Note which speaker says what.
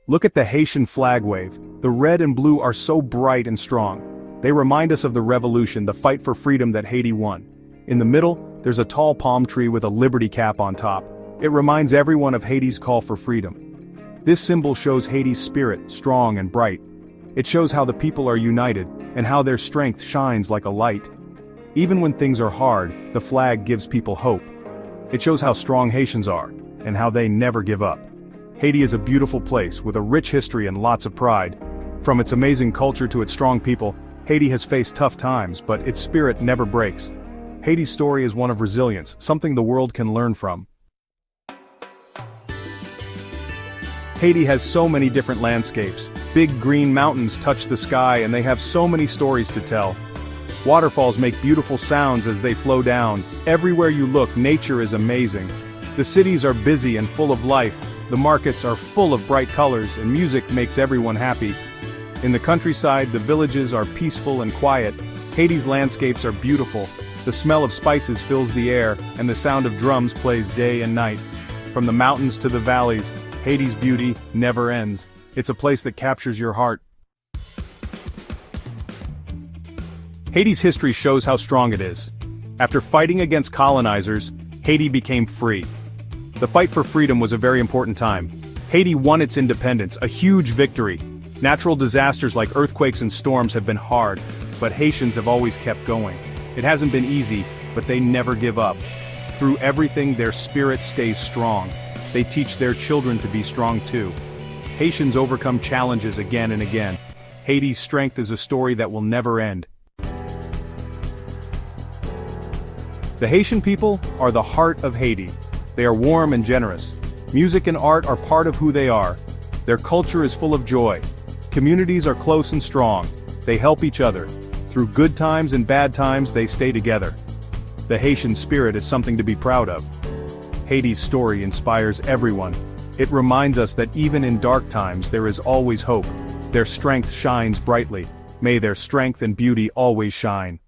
Speaker 1: Look at the Haitian flag wave. The red and blue are so bright and strong. They remind us of the revolution, the fight for freedom that Haiti won. In the middle, there's a tall palm tree with a liberty cap on top. It reminds everyone of Haiti's call for freedom. This symbol shows Haiti's spirit, strong and bright. It shows how the people are united, and how their strength shines like a light. Even when things are hard, the flag gives people hope. It shows how strong Haitians are, and how they never give up. Haiti is a beautiful place with a rich history and lots of pride. From its amazing culture to its strong people, Haiti has faced tough times, but its spirit never breaks. Haiti's story is one of resilience, something the world can learn from. Haiti has so many different landscapes. Big green mountains touch the sky and they have so many stories to tell. Waterfalls make beautiful sounds as they flow down. Everywhere you look, nature is amazing. The cities are busy and full of life. The markets are full of bright colors and music makes everyone happy. In the countryside, the villages are peaceful and quiet. Haiti's landscapes are beautiful. The smell of spices fills the air, and the sound of drums plays day and night. From the mountains to the valleys, Haiti's beauty never ends. It's a place that captures your heart. Haiti's history shows how strong it is. After fighting against colonizers, Haiti became free. The fight for freedom was a very important time. Haiti won its independence, a huge victory. Natural disasters like earthquakes and storms have been hard, but Haitians have always kept going. It hasn't been easy, but they never give up. Through everything, their spirit stays strong. They teach their children to be strong too. Haitians overcome challenges again and again. Haiti's strength is a story that will never end. The Haitian people are the heart of Haiti. They are warm and generous. Music and art are part of who they are. Their culture is full of joy. Communities are close and strong. They help each other. Through good times and bad times, they stay together. The Haitian spirit is something to be proud of. Haiti's story inspires everyone. It reminds us that even in dark times there is always hope. Their strength shines brightly. May their strength and beauty always shine.